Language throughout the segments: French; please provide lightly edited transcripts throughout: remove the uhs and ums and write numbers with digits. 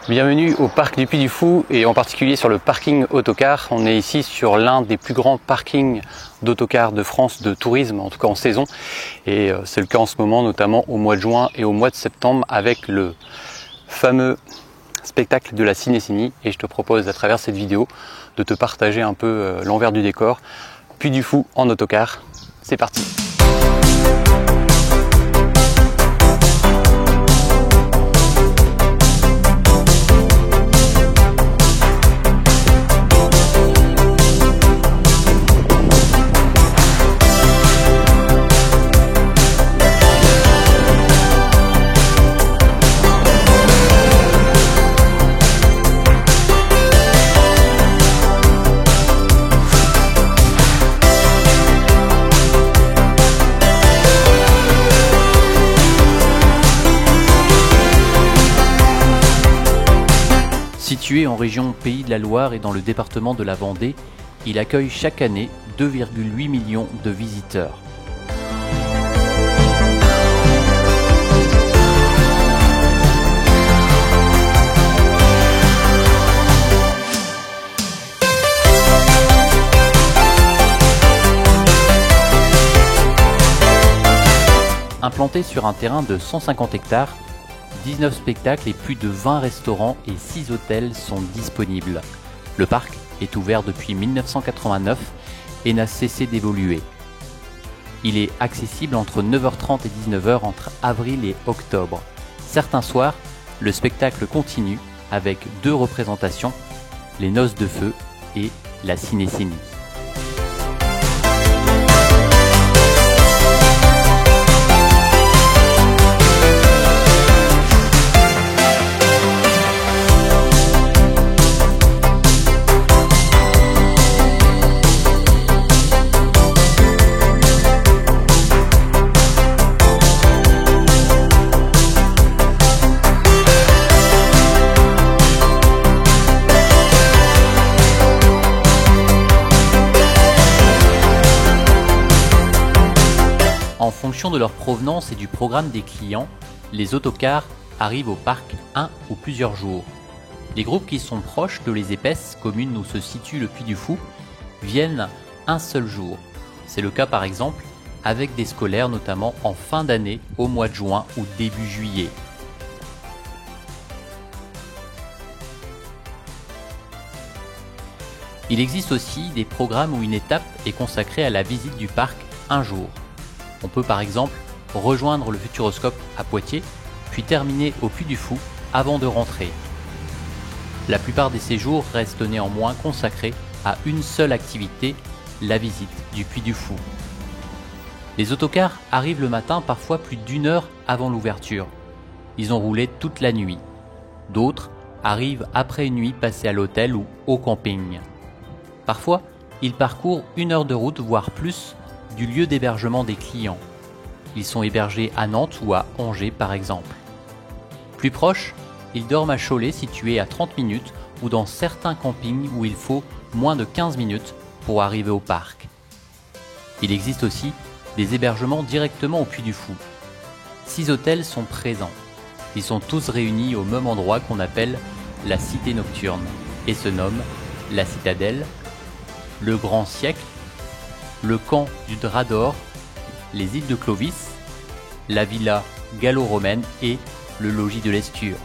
Bienvenue au parc du Puy du Fou et en particulier sur le parking autocar. On est ici sur l'un des plus grands parkings d'autocars de France de tourisme, en tout cas en saison. Et c'est le cas en ce moment, notamment au mois de juin et au mois de septembre avec le fameux spectacle de la Ciné-Cini. Et je te propose à travers cette vidéo de te partager un peu l'envers du décor. Puy du Fou en autocar, c'est parti! Situé en région Pays de la Loire et dans le département de la Vendée, il accueille chaque année 2,8 millions de visiteurs. Implanté sur un terrain de 150 hectares, 19 spectacles et plus de 20 restaurants et 6 hôtels sont disponibles. Le parc est ouvert depuis 1989 et n'a cessé d'évoluer. Il est accessible entre 9h30 et 19h entre avril et octobre. Certains soirs, le spectacle continue avec 2 représentations, les Noces de Feu et la Ciné-Cini. En fonction de leur provenance et du programme des clients, les autocars arrivent au parc un ou plusieurs jours. Les groupes qui sont proches de Les Épaisses, commune où se situe le Puy du Fou, viennent un seul jour. C'est le cas par exemple avec des scolaires, notamment en fin d'année au mois de juin ou début juillet. Il existe aussi des programmes où une étape est consacrée à la visite du parc un jour. On peut par exemple rejoindre le Futuroscope à Poitiers, puis terminer au Puy du Fou avant de rentrer. La plupart des séjours restent néanmoins consacrés à une seule activité, la visite du Puy du Fou. Les autocars arrivent le matin parfois plus d'1 heure avant l'ouverture. Ils ont roulé toute la nuit. D'autres arrivent après une nuit passée à l'hôtel ou au camping. Parfois, ils parcourent 1 heure de route, voire plus, du lieu d'hébergement des clients. Ils sont hébergés à Nantes ou à Angers par exemple. Plus proche, ils dorment à Cholet, situé à 30 minutes, ou dans certains campings où il faut moins de 15 minutes pour arriver au parc. Il existe aussi des hébergements directement au Puy du Fou. 6 hôtels sont présents. Ils sont tous réunis au même endroit qu'on appelle la Cité Nocturne et se nomment la Citadelle, le Grand Siècle, le camp du Drap d'Or, les îles de Clovis, la villa gallo-romaine et le logis de l'Esture.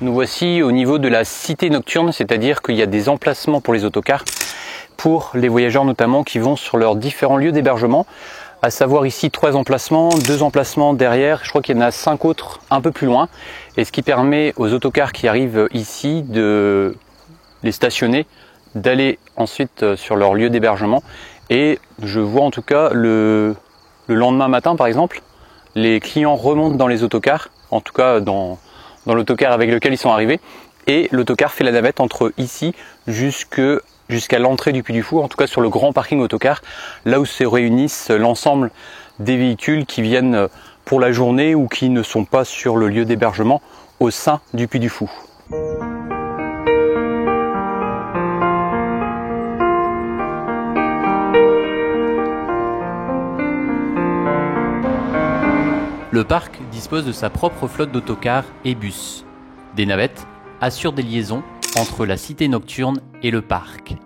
Nous voici au niveau de la cité nocturne, c'est-à-dire qu'il y a des emplacements pour les autocars, pour les voyageurs notamment qui vont sur leurs différents lieux d'hébergement, à savoir ici 3 emplacements, 2 emplacements derrière, je crois qu'il y en a 5 autres un peu plus loin, et ce qui permet aux autocars qui arrivent ici de les stationner, d'aller ensuite sur leur lieu d'hébergement. Et je vois en tout cas le lendemain matin par exemple, les clients remontent dans les autocars, en tout cas dans l'autocar avec lequel ils sont arrivés, et l'autocar fait la navette entre ici jusque jusqu'à l'entrée du Puy du Fou, en tout cas sur le grand parking autocar, là où se réunissent l'ensemble des véhicules qui viennent pour la journée ou qui ne sont pas sur le lieu d'hébergement au sein du Puy du Fou. Le parc dispose de sa propre flotte d'autocars et bus. Des navettes assurent des liaisons entre la cité nocturne et le parc.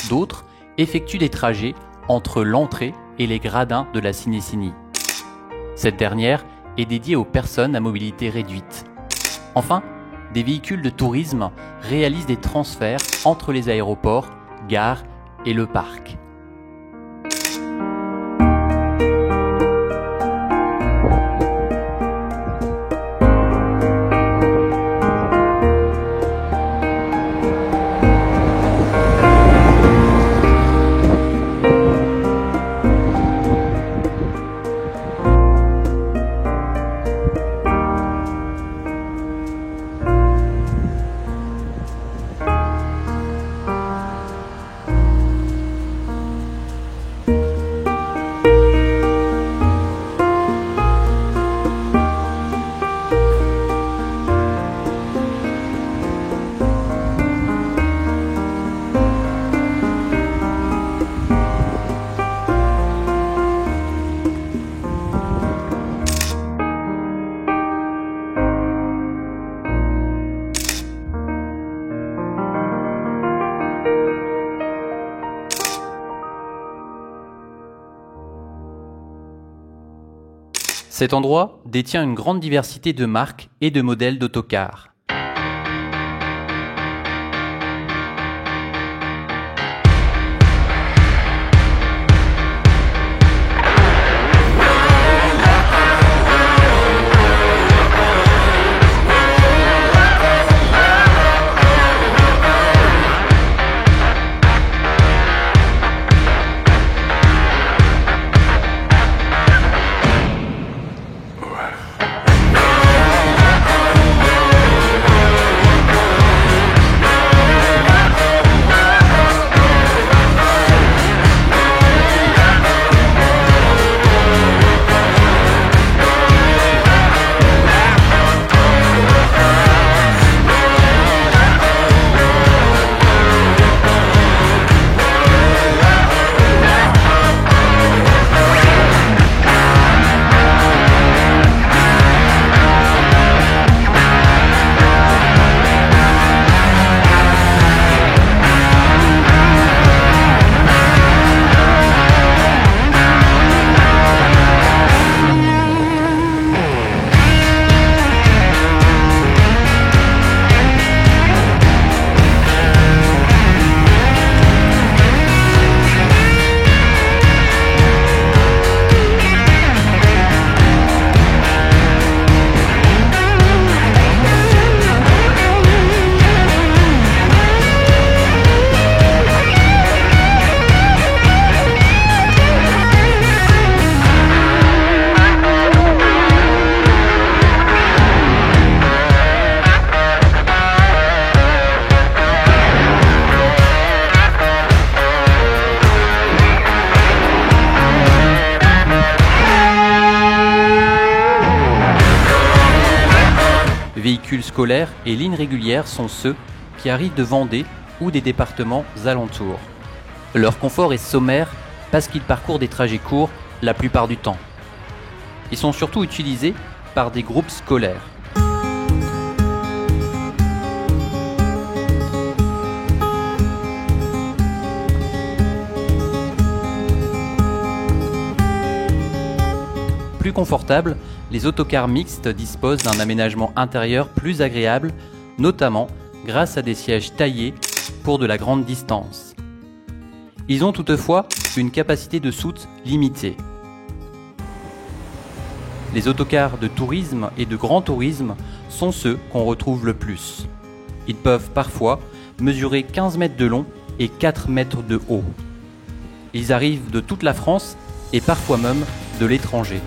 D'autres effectuent des trajets entre l'entrée et les gradins de la Cinécinie. Cette dernière est dédiée aux personnes à mobilité réduite. Enfin, des véhicules de tourisme réalisent des transferts entre les aéroports, gares et le parc. Cet endroit détient une grande diversité de marques et de modèles d'autocars. Véhicules scolaires et lignes régulières sont ceux qui arrivent de Vendée ou des départements alentours. Leur confort est sommaire parce qu'ils parcourent des trajets courts la plupart du temps. Ils sont surtout utilisés par des groupes scolaires. Plus confortables, les autocars mixtes disposent d'un aménagement intérieur plus agréable, notamment grâce à des sièges taillés pour de la grande distance. Ils ont toutefois une capacité de soute limitée. Les autocars de tourisme et de grand tourisme sont ceux qu'on retrouve le plus. Ils peuvent parfois mesurer 15 mètres de long et 4 mètres de haut. Ils arrivent de toute la France et parfois même de l'étranger.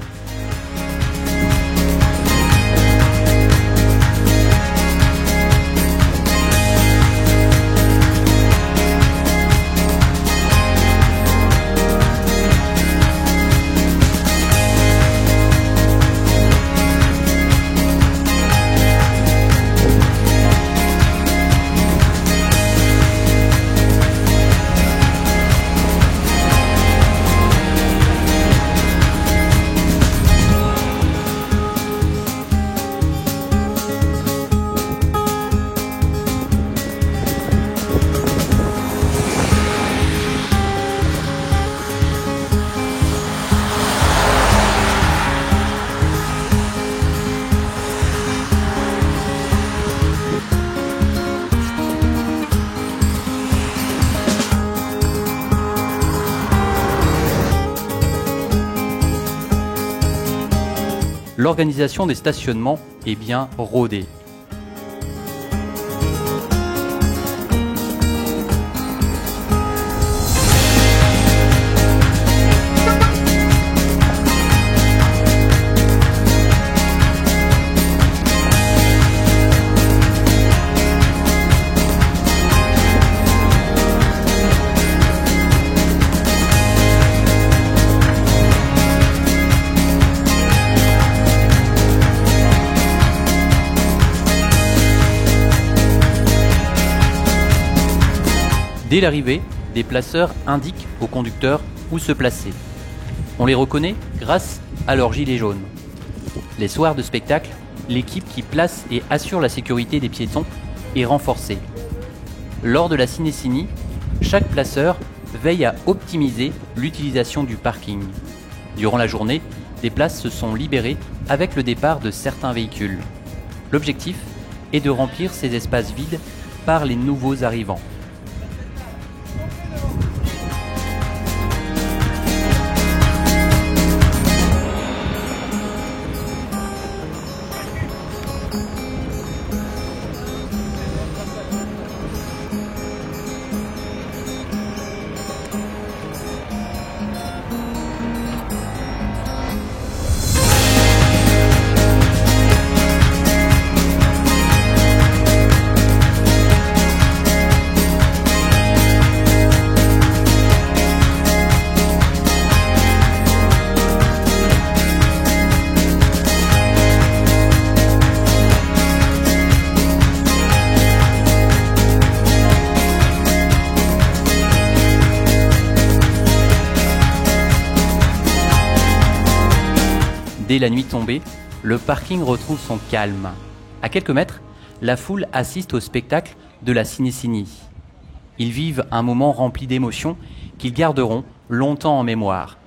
l'organisation des stationnements est bien rodée. Dès l'arrivée, des placeurs indiquent aux conducteurs où se placer. On les reconnaît grâce à leur gilet jaune. Les soirs de spectacle, l'équipe qui place et assure la sécurité des piétons est renforcée. Lors de la cinécinie, chaque placeur veille à optimiser l'utilisation du parking. Durant la journée, des places se sont libérées avec le départ de certains véhicules. L'objectif est de remplir ces espaces vides par les nouveaux arrivants. Dès la nuit tombée, le parking retrouve son calme. À quelques mètres, la foule assiste au spectacle de la cinécinie. Ils vivent un moment rempli d'émotions qu'ils garderont longtemps en mémoire.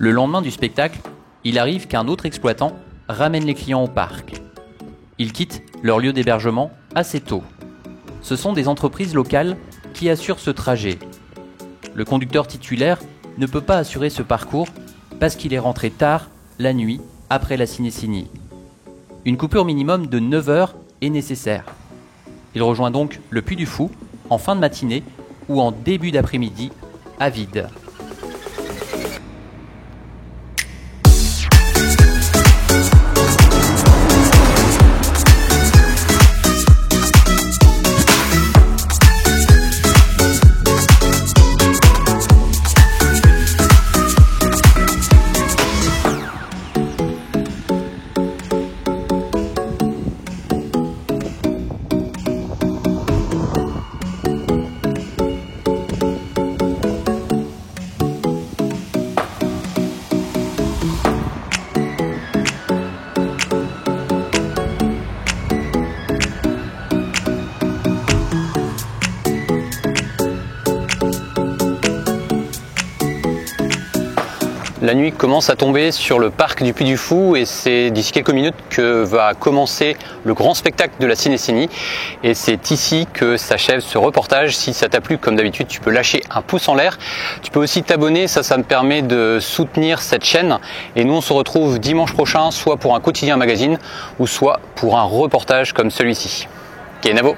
Le lendemain du spectacle, il arrive qu'un autre exploitant ramène les clients au parc. Ils quittent leur lieu d'hébergement assez tôt. Ce sont des entreprises locales qui assurent ce trajet. Le conducteur titulaire ne peut pas assurer ce parcours parce qu'il est rentré tard la nuit après la cinécinie. Une coupure minimum de 9 heures est nécessaire. Il rejoint donc le Puy du Fou en fin de matinée ou en début d'après-midi à vide. La nuit commence à tomber sur le parc du Puy du Fou et c'est d'ici quelques minutes que va commencer le grand spectacle de la cinécinie. Et c'est ici que s'achève ce reportage. Si ça t'a plu, comme d'habitude, tu peux lâcher un pouce en l'air. Tu peux aussi t'abonner, ça me permet de soutenir cette chaîne. Et nous, on se retrouve dimanche prochain, soit pour un quotidien magazine, ou soit pour un reportage comme celui-ci. Kenavo!